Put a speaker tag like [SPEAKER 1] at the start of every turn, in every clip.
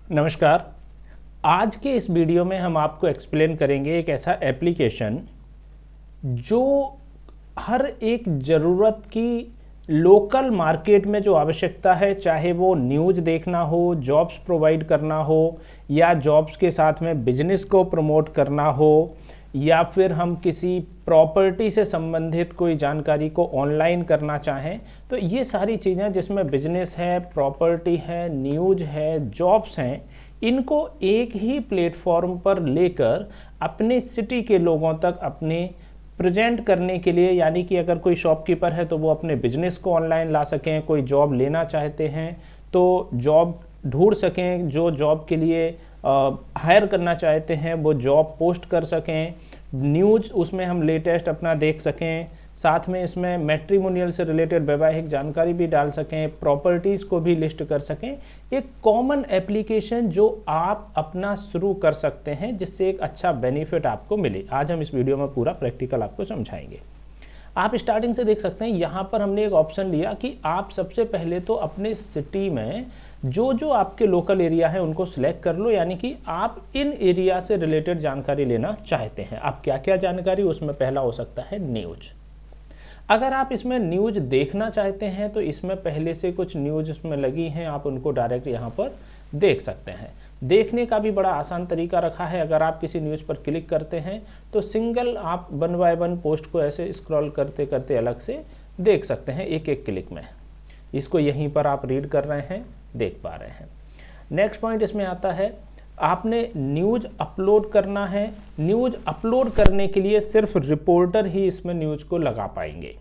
[SPEAKER 1] नमस्कार। आज के इस वीडियो में हम आपको एक्सप्लेन करेंगे एक ऐसा एप्लीकेशन जो हर एक ज़रूरत की लोकल मार्केट में जो आवश्यकता है, चाहे वो न्यूज़ देखना हो, जॉब्स प्रोवाइड करना हो, या जॉब्स के साथ में बिजनेस को प्रमोट करना हो, या फिर हम किसी प्रॉपर्टी से संबंधित कोई जानकारी को ऑनलाइन करना चाहें, तो ये सारी चीज़ें जिसमें बिजनेस है, प्रॉपर्टी है, न्यूज़ है, जॉब्स हैं, इनको एक ही प्लेटफॉर्म पर लेकर अपने सिटी के लोगों तक अपने प्रेजेंट करने के लिए, यानी कि अगर कोई शॉपकीपर है तो वो अपने बिजनेस को ऑनलाइन ला सकें, कोई जॉब लेना चाहते हैं तो जॉब ढूंढ सकें, जो जॉब के लिए हायर करना चाहते हैं वो जॉब पोस्ट कर सकें, न्यूज़ उसमें हम लेटेस्ट अपना देख सकें, साथ में इसमें मैट्रिमोनियल से रिलेटेड वैवाहिक जानकारी भी डाल सकें, प्रॉपर्टीज़ को भी लिस्ट कर सकें। एक कॉमन एप्लीकेशन जो आप अपना शुरू कर सकते हैं, जिससे एक अच्छा बेनिफिट आपको मिले। आज हम इस वीडियो में पूरा प्रैक्टिकल आपको समझाएंगे। आप स्टार्टिंग से देख सकते हैं, यहाँ पर हमने एक ऑप्शन लिया कि आप सबसे पहले तो अपने सिटी में जो जो आपके लोकल एरिया है उनको सिलेक्ट कर लो, यानी कि आप इन एरिया से रिलेटेड जानकारी लेना चाहते हैं। आप क्या क्या जानकारी, उसमें पहला हो सकता है न्यूज़। अगर आप इसमें न्यूज़ देखना चाहते हैं तो इसमें पहले से कुछ न्यूज़ इसमें लगी हैं, आप उनको डायरेक्ट यहाँ पर देख सकते हैं। देखने का भी बड़ा आसान तरीका रखा है। अगर आप किसी न्यूज़ पर क्लिक करते हैं तो सिंगल आप 1 बाय 1 पोस्ट को ऐसे स्क्रॉल करते करते अलग से देख सकते हैं, एक एक क्लिक में। इसको यहीं पर आप रीड कर रहे हैं, देख पा रहे हैं। नेक्स्ट पॉइंट इसमें आता है, आपने न्यूज़ अपलोड करना है। न्यूज़ अपलोड करने के लिए सिर्फ रिपोर्टर ही इसमें न्यूज़ को लगा पाएंगे।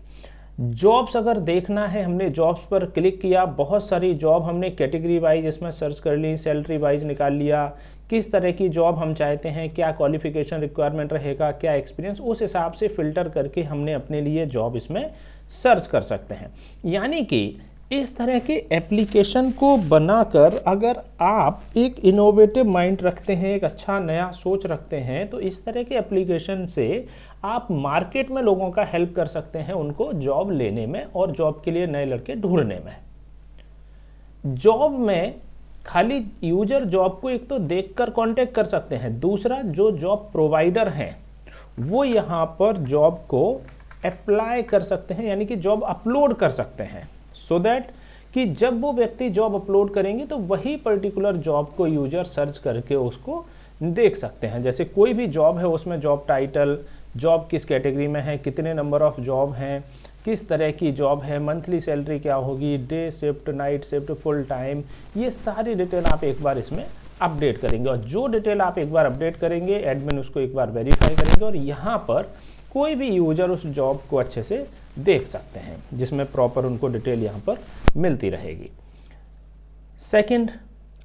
[SPEAKER 1] जॉब्स अगर देखना है, हमने जॉब्स पर क्लिक किया, बहुत सारी जॉब हमने कैटेगरी वाइज इसमें सर्च कर ली, सैलरी वाइज निकाल लिया, किस तरह की जॉब हम चाहते हैं, क्या क्वालिफिकेशन रिक्वायरमेंट रहेगा, क्या एक्सपीरियंस, उस हिसाब से फिल्टर करके हमने अपने लिए जॉब इसमें सर्च कर सकते हैं। यानी कि इस तरह के एप्लीकेशन को बनाकर अगर आप एक इनोवेटिव माइंड रखते हैं, एक अच्छा नया सोच रखते हैं, तो इस तरह के एप्लीकेशन से आप मार्केट में लोगों का हेल्प कर सकते हैं, उनको जॉब लेने में और जॉब के लिए नए लड़के ढूंढने में। जॉब में खाली यूजर जॉब को एक तो देखकर कांटेक्ट कर सकते हैं, दूसरा जो जॉब प्रोवाइडर हैं वो यहाँ पर जॉब को अप्लाई कर सकते हैं, यानी कि जॉब अपलोड कर सकते हैं, सो दैट कि जब वो व्यक्ति जॉब अपलोड करेंगे तो वही पर्टिकुलर जॉब को यूजर सर्च करके उसको देख सकते हैं। जैसे कोई भी जॉब है उसमें जॉब टाइटल, जॉब किस कैटेगरी में है, कितने नंबर ऑफ जॉब हैं, किस तरह की जॉब है, मंथली सैलरी क्या होगी, day shift, night shift, full time, ये सारी डिटेल आप एक बार इसमें अपडेट करेंगे। और जो डिटेल आप एक बार अपडेट करेंगे, एडमिन उसको एक बार वेरीफाई करेंगे और यहाँ पर कोई भी यूजर उस जॉब को अच्छे से देख सकते हैं, जिसमें प्रॉपर उनको डिटेल यहाँ पर मिलती रहेगी। सेकंड,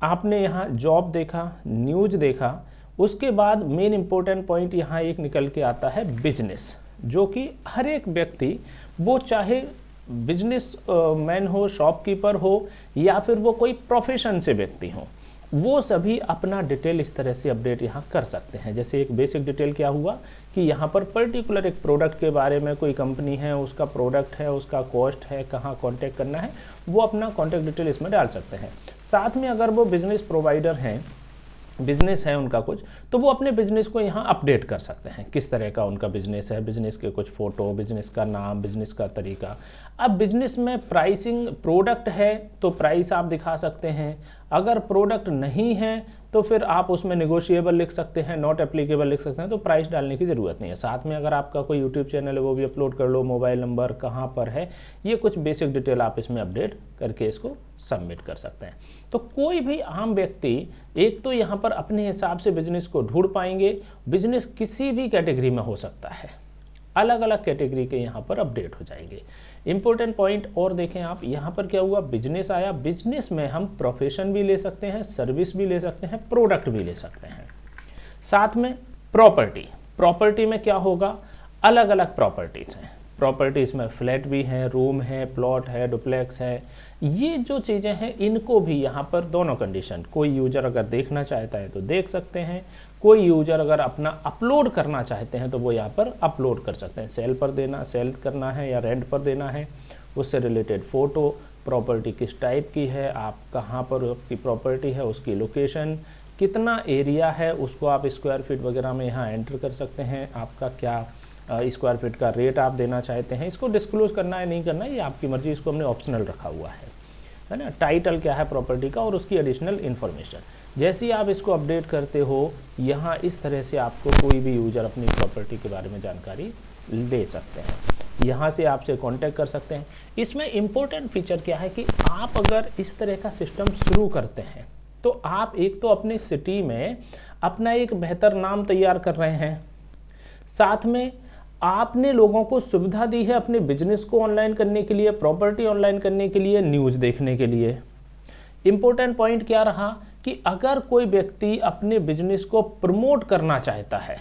[SPEAKER 1] आपने यहाँ जॉब देखा, न्यूज़ देखा, उसके बाद मेन इंपॉर्टेंट पॉइंट यहाँ एक निकल के आता है बिजनेस, जो कि हर एक व्यक्ति, वो चाहे बिजनेस मैन हो, शॉपकीपर हो, या फिर वो कोई प्रोफेशन से व्यक्ति हो, वो सभी अपना डिटेल इस तरह से अपडेट यहाँ कर सकते हैं। जैसे एक बेसिक डिटेल क्या हुआ कि यहाँ पर पर्टिकुलर एक प्रोडक्ट के बारे में, कोई कंपनी है, उसका प्रोडक्ट है, उसका कॉस्ट है, कहाँ कांटेक्ट करना है, वो अपना कांटेक्ट डिटेल इसमें डाल सकते हैं। साथ में अगर वो बिजनेस प्रोवाइडर हैं, बिजनेस है उनका कुछ, तो वो अपने बिजनेस को यहाँ अपडेट कर सकते हैं, किस तरह का उनका बिजनेस है, बिजनेस के कुछ फोटो, बिजनेस का नाम, बिजनेस का तरीका। अब बिजनेस में प्राइसिंग, प्रोडक्ट है तो प्राइस आप दिखा सकते हैं, अगर प्रोडक्ट नहीं है तो फिर आप उसमें नेगोशिएबल लिख सकते हैं, नॉट एप्लीकेबल लिख सकते हैं, तो प्राइस डालने की ज़रूरत नहीं है। साथ में अगर आपका कोई यूट्यूब चैनल है वो भी अपलोड कर लो, मोबाइल नंबर कहाँ पर है, ये कुछ बेसिक डिटेल आप इसमें अपडेट करके इसको सबमिट कर सकते हैं। तो कोई भी आम व्यक्ति एक तो यहाँ पर अपने हिसाब से बिजनेस को ढूंढ पाएंगे। बिजनेस किसी भी कैटेगरी में हो सकता है, अलग अलग कैटेगरी के यहाँ पर अपडेट हो जाएंगे। इंपॉर्टेंट पॉइंट और देखें आप, यहाँ पर क्या हुआ, बिजनेस आया। बिजनेस में हम प्रोफेशन भी ले सकते हैं, सर्विस भी ले सकते हैं, प्रोडक्ट भी ले सकते हैं। साथ में प्रॉपर्टी, प्रॉपर्टी में क्या होगा, अलग अलग प्रॉपर्टीज़ हैं। प्रॉपर्टीज़ में फ्लैट भी हैं, रूम है, प्लॉट है, डुप्लेक्स है, ये जो चीज़ें हैं इनको भी यहाँ पर दोनों कंडीशन, कोई यूजर अगर देखना चाहता है तो देख सकते हैं, कोई यूजर अगर अपना अपलोड करना चाहते हैं तो वो यहाँ पर अपलोड कर सकते हैं। सेल पर देना, सेल करना है या रेंट पर देना है, उससे रिलेटेड फ़ोटो, प्रॉपर्टी किस टाइप की है, आप कहाँ पर आपकी प्रॉपर्टी है, उसकी लोकेशन, कितना एरिया है, उसको आप स्क्वायर फीट वगैरह में यहाँ एंटर कर सकते हैं। आपका क्या स्क्वायर फीट का रेट आप देना चाहते हैं, इसको डिस्क्लोज करना है नहीं करना है ये आपकी मर्जी, इसको हमने ऑप्शनल रखा हुआ है ना। टाइटल क्या है प्रॉपर्टी का और उसकी एडिशनल इन्फॉर्मेशन। जैसे ही आप इसको अपडेट करते हो, यहाँ इस तरह से आपको कोई भी यूजर अपनी प्रॉपर्टी के बारे में जानकारी ले सकते हैं, यहाँ से आपसे कांटेक्ट कर सकते हैं। इसमें इम्पोर्टेंट फीचर क्या है कि आप अगर इस तरह का सिस्टम शुरू करते हैं तो आप एक तो अपने सिटी में अपना एक बेहतर नाम तैयार कर रहे हैं, साथ में आपने लोगों को सुविधा दी है अपने बिजनेस को ऑनलाइन करने के लिए, प्रॉपर्टी ऑनलाइन करने के लिए, न्यूज़ देखने के लिए। इम्पोर्टेंट पॉइंट क्या रहा कि अगर कोई व्यक्ति अपने बिजनेस को प्रमोट करना चाहता है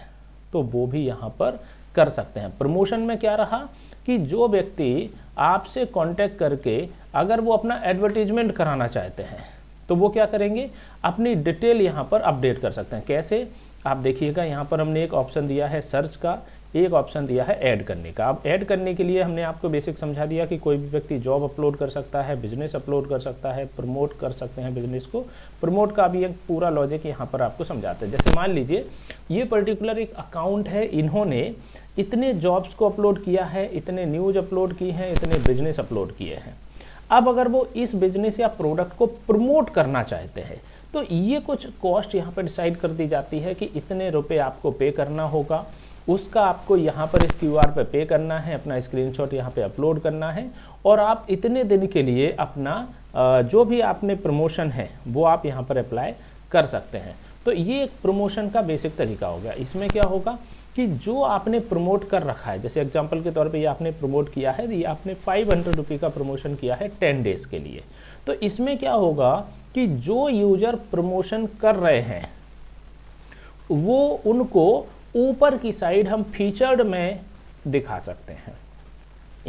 [SPEAKER 1] तो वो भी यहाँ पर कर सकते हैं। प्रमोशन में क्या रहा कि जो व्यक्ति आपसे कांटेक्ट करके अगर वो अपना एडवर्टीजमेंट कराना चाहते हैं तो वो क्या करेंगे, अपनी डिटेल यहाँ पर अपडेट कर सकते हैं। कैसे, आप देखिएगा यहाँ पर हमने एक ऑप्शन दिया है सर्च का, एक ऑप्शन दिया है ऐड करने का। अब ऐड करने के लिए हमने आपको बेसिक समझा दिया कि कोई भी व्यक्ति जॉब अपलोड कर सकता है, बिजनेस अपलोड कर सकता है, प्रमोट कर सकते हैं बिजनेस को। प्रमोट का भी एक पूरा लॉजिक यहाँ पर आपको समझाते हैं। जैसे मान लीजिए ये पर्टिकुलर एक अकाउंट है, इन्होंने इतने जॉब्स को अपलोड किया है, इतने न्यूज अपलोड की हैं, इतने बिजनेस अपलोड किए हैं। अब अगर वो इस बिजनेस या प्रोडक्ट को प्रमोट करना चाहते हैं तो ये कुछ कॉस्ट यहाँ पर डिसाइड कर दी जाती है कि इतने रुपए आपको पे करना होगा, उसका आपको यहाँ पर इस क्यूआर पे पे करना है, अपना स्क्रीनशॉट यहाँ पे अपलोड करना है और आप इतने दिन के लिए अपना जो भी आपने प्रमोशन है वो आप यहाँ पर अप्लाई कर सकते हैं। तो ये एक प्रमोशन का बेसिक तरीका हो गया। इसमें क्या होगा कि जो आपने प्रमोट कर रखा है, जैसे एग्जांपल के तौर पे ये आपने प्रमोट किया है, ये आपने 500 रुपये का प्रमोशन किया है 10 डेज़ के लिए। तो इसमें क्या होगा कि जो यूजर प्रमोशन कर रहे हैं वो उनको ऊपर की साइड हम फीचर्ड में दिखा सकते हैं।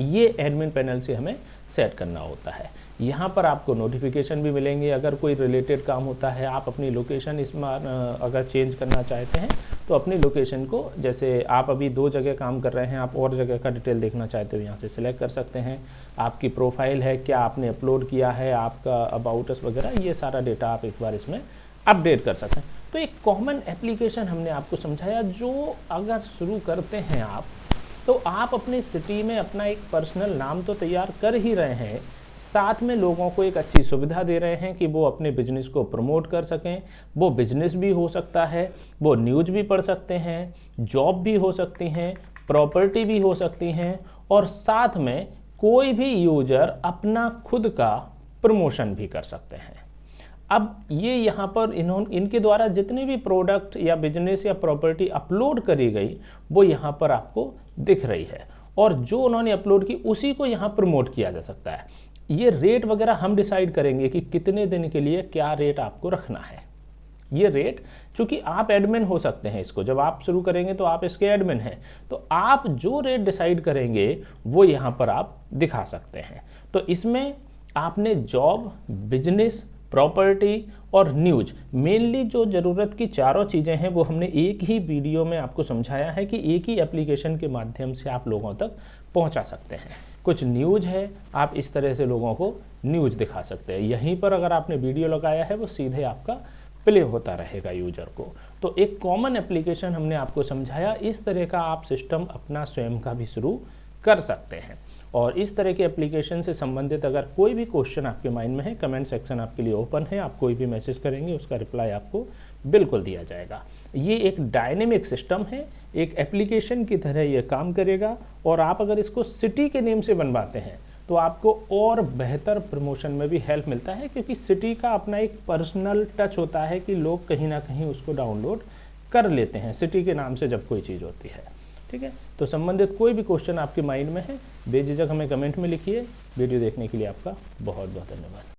[SPEAKER 1] ये एडमिन पैनल से हमें सेट करना होता है। यहाँ पर आपको नोटिफिकेशन भी मिलेंगे अगर कोई रिलेटेड काम होता है। आप अपनी लोकेशन इसमें अगर चेंज करना चाहते हैं तो अपनी लोकेशन को, जैसे आप अभी 2 जगह काम कर रहे हैं, आप और जगह का डिटेल देखना चाहते हो यहाँ से सिलेक्ट कर सकते हैं। आपकी प्रोफाइल है, क्या आपने अपलोड किया है, आपका अबाउट अस वगैरह, ये सारा डेटा आप एक बार इसमें अपडेट कर सकते हैं। तो एक कॉमन एप्लीकेशन हमने आपको समझाया जो अगर शुरू करते हैं आप तो आप अपनी सिटी में अपना एक पर्सनल नाम तो तैयार कर ही रहे हैं, साथ में लोगों को एक अच्छी सुविधा दे रहे हैं कि वो अपने बिजनेस को प्रमोट कर सकें। वो बिजनेस भी हो सकता है, वो न्यूज़ भी पढ़ सकते हैं, जॉब भी हो सकती हैं, प्रॉपर्टी भी हो सकती हैं और साथ में कोई भी यूजर अपना खुद का प्रमोशन भी कर सकते हैं। अब ये यहाँ पर इनके द्वारा जितने भी प्रोडक्ट या बिजनेस या प्रॉपर्टी अपलोड करी गई वो यहाँ पर आपको दिख रही है और जो उन्होंने अपलोड की उसी को यहाँ प्रमोट किया जा सकता है। ये रेट वगैरह हम डिसाइड करेंगे कि कितने दिन के लिए क्या रेट आपको रखना है। ये रेट, चूंकि आप एडमिन हो सकते हैं, इसको जब आप शुरू करेंगे तो आप इसके एडमिन हैं, तो आप जो रेट डिसाइड करेंगे वो यहाँ पर आप दिखा सकते हैं। तो इसमें आपने जॉब, बिजनेस, प्रॉपर्टी और न्यूज, मेनली जो ज़रूरत की चारों चीज़ें हैं वो हमने एक ही वीडियो में आपको समझाया है कि एक ही एप्लीकेशन के माध्यम से आप लोगों तक पहुंचा सकते हैं। कुछ न्यूज है, आप इस तरह से लोगों को न्यूज दिखा सकते हैं। यहीं पर अगर आपने वीडियो लगाया है वो सीधे आपका प्ले होता रहेगा यूजर को। तो एक कॉमन एप्लीकेशन हमने आपको समझाया, इस तरह का आप सिस्टम अपना स्वयं का भी शुरू कर सकते हैं। और इस तरह के एप्लीकेशन से संबंधित अगर कोई भी क्वेश्चन आपके माइंड में है, कमेंट सेक्शन आपके लिए ओपन है। आप कोई भी मैसेज करेंगे उसका रिप्लाई आपको बिल्कुल दिया जाएगा। ये एक डायनेमिक सिस्टम है, एक एप्लीकेशन की तरह ये काम करेगा और आप अगर इसको सिटी के नेम से बनवाते हैं तो आपको और बेहतर प्रमोशन में भी हेल्प मिलता है, क्योंकि सिटी का अपना एक पर्सनल टच होता है कि लोग कहीं ना कहीं उसको डाउनलोड कर लेते हैं सिटी के नाम से जब कोई चीज़ होती है। ठीक है, तो संबंधित कोई भी क्वेश्चन आपके माइंड में है बेझिझक हमें कमेंट में लिखिए। वीडियो देखने के लिए आपका बहुत बहुत धन्यवाद।